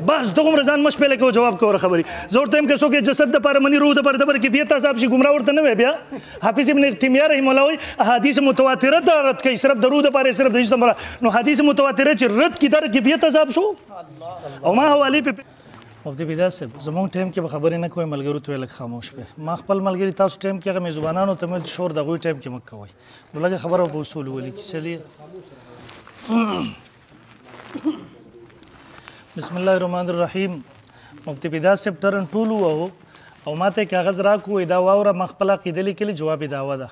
بس دغومره ځان مه شپېلې کوه جواب کوه خبرې زه ورته یم که څوک جسد دپاره مني روح دپاره دپاره کیفیت عذاب شي ګمراه ورته نه وی بیا حافظ ابن تیمیه رحمه الله وایي احادیث متواتره ته رد کوي صرف د روح دپاره صرف د جسم دپاره نو حدیث متواتره چې رد کي در کیفیت عذاب شو او ما حوالې په مفتی بیدار صاحب زموږ ټایم کې به خبرې نه کوئ ملګرو ته لږ خاموش پې ما خپل ملګري تاسو ټایم کې هغه میزبانانو ته مې شور د هغوی ټایم کې مه کوئ نو لږه خبره به په اصول ولیکي چلیے بسم الله الرحمن الرحیم مفتی بیدار صاحب ټرن ټول وو او ما ته کاغذ راکو دا واوره ما خپله عقیده لیکلې جواب دعوه ده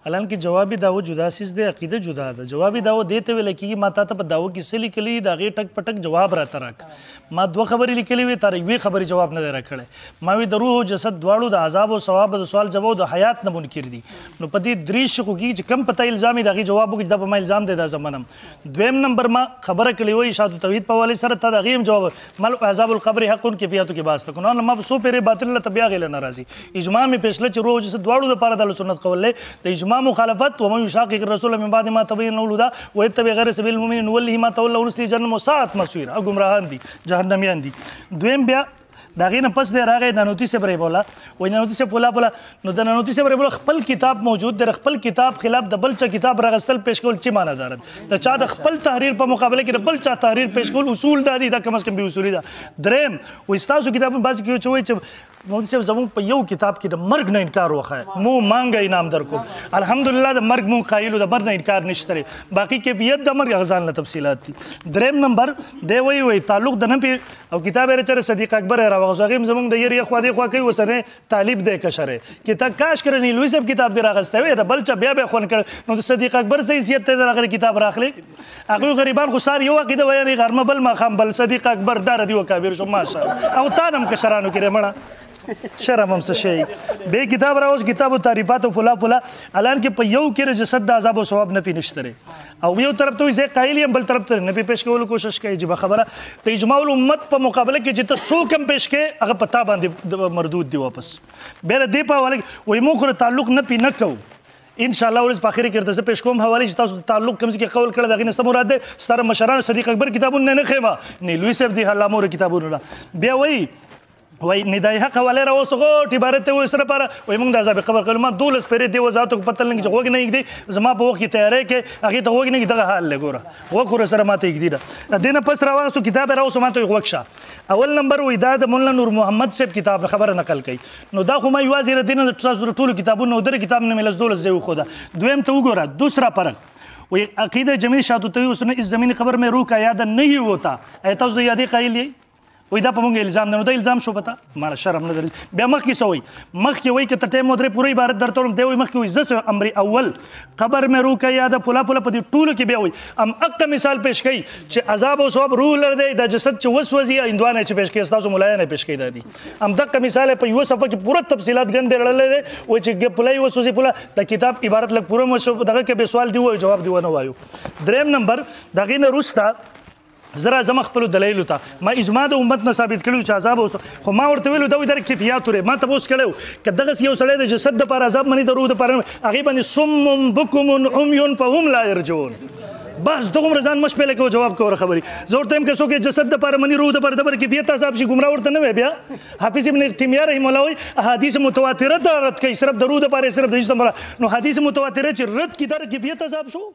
حالانکه جوابي دعوه جدا سیز دی عقیده جدا ده جوابي دعوه دې ته ویل کېږي ما تا ته په دعوه کې څه لیکلي د هغې ټک په ټک جواب راته راکړه ما دوه خبرې لیکلې وې تر یوې خبرې جواب نه دی راکړی ما وی د روح او جسد دواړو د عذاب او ثواب د سوال جواب د حیات نه منکر دي نو په دې درې شقو کې چې کم پته الزام یې د هغې جواب وکړي دا په ما الزام دی دا زمنم دویم نمبر ما خبره کړې وه اشاعت توحید په حوالې سره تا د هغې هم جواب مل عذاب القبر حق کیفیتو کې بحث ته نو ما څو پیرې باطل له ته بیا هغې له نه راځي اجماع مې پېښله چې روح او جسد دواړو دپاره د اهلسنت قول دی د اجماع مخالفت ومن يشاقق الرسول من بعد ما تبين له الهدى ويتبع غير سبيل المؤمنين نوله ما تولى ونصله جهنم وساءت مصيرا ګمراهان دي جهنميان دي دویم بیا د هغې نه پس دی راغی نانوتي صاحب رحمه الله وایي نانوتي صاحب پولا نو د نانوتي صاحب رحمه الله خپل کتاب موجود دی خپل کتاب خلاف د بل چا کتاب راغستل پیش کول څه معنی دارد د چا د خپل تحریر په مقابله کې د بل چا تحریر پیش کول اصول دا دي دا کم از کم بې اصولي ده دریم وایي ستاسو کتابونه بعضې کې چې وایي چې مولوي صاحب زموږ په یو کتاب کې د مرګ نه انکار وښیه مو مانګه انعام در کوم الحمدلله د مرګ مونږ قایلو د مرګ نه انکار نشته دی باقي کیفیت د مرګ هغه ځان له تفصیلات دي دریم نمبر دی وایي تعلق د نه او کتاب یې چېرې صدیق اکبر یې راوغځو هغې هم زموږ د یې خوا دې خوا کوي اوسنی طالب دی کشر یې کتاب کاش کړه نیلوي صاحب کتاب دې راغستی وی د بل چا بیا خوند کړ نو د صدیق اکبر څه حیثیت ته د راغلی کتاب راخلی هغوی غریبان خو سار یو عقیده ویانې غرمه بل ماښام بل صدیق اکبر دا ردي وکابر شو ماشاءالله او تا نه هم کشرانو کې مړه شرم هم څه شی بې کتاب راوس کتاب و تعریفات و فلا فلا الان کې په یو کې جسد د عذاب او ثواب نفي نشته دی او یو طرف ته وایي زه قایل یم بل طرف ته نفي پیش کولو کوشش کوي جبه خبره د اجماع الامت په مقابله کې چې ته څوک هم پیش کړې هغه په تا باندې مردود دی واپس بیا د دې په حواله وایي موږ خو تعلق نفي نه کوو ان شاء الله ورځ په اخر کې درته پیش کوم حواله چې تاسو تعلق کوم کې قول کړل دغه نه څه مراد دی ستاره مشران صدیق اکبر کتابونه نه خېما نیلوي صاحب دی الله مور کتابونه بیا وایي وای ندای حق حواله راوستو غوټ عبارت ته وسره پاره وای موږ د عذاب قبر کلمه 12 پیرې دی وزاتو پتل نه چې وګ نه یګدي زما په وخت کې تیارې کې هغه ته وګ نه دغه حال لګوره وګوره سره ماته یګدي دا دینه پس راوستو کتاب راوستو ماته وګښه اول نمبر وای دا د مولانا نور محمد صاحب کتاب خبره نقل کړي نو دا خو ما یوازې د دینه تاسو ټولو کتابونو در کتاب نه ملز 12 زو خو دا دویم ته وګوره دوسرا فرق وای عقیده جمعی شاعت توحید اس نے اس زمین خبر میں روح کا یاد نہیں ہوتا ایت تاسو د یادې قایل وای دا په مونږ الزام نه نو دا الزام شو پته مالا شرم نه درل بیا مخکې څه وایي مخکې وایي که ته ټایم ودرې پوره عبارت درته وایم دی وایي مخکې وایي زه امر اول قبر مې روح کا یاده فلا فلا په دې ټولو کې بیا وایي ام اقه مثال پیش کوي چې عذاب او ثواب روح لر دی دا جسد چې وسوځي هندوانه چې پیش کوي ستاسو ملایانه پیش کوي دا دي ام دقه مثال په یوه صفحه کې پوره تفصیلات ګندې رړلی دی وایي چې پلای وسوځي پوله د کتاب عبارت لږ پوره مو دغه کې به سوال دی وایي جواب دی ونه وایو دریم نمبر د هغې نه وروسته زه راځم خپلو دلایلو ته ما اجماع د امت نه ثابت کړي چې عذاب خو ما ورته ویلو دا وایي دا کیفیات ورې ما تپوس کړی که دغسې یو سړی د جسد دپاره عذاب مني د روح دپاره هغې باندې صم بکم عمي فهم لا یرجعون بس دغومره ځان مه شپېلې کوه جواب کوه خبرې زه ورته یم که څوک جسد دپاره مني روح دپاره دپاره کیفیت عذاب شي ګمراه ورته نه وی بیا حافظ ابن تیمیه رحمه الله وایي احادیث متواتره ته رد کوي صرف د روح دپاره صرف د جسم دپاره نو حدیث متواتره چې رد کي دا کیفیت عذاب شو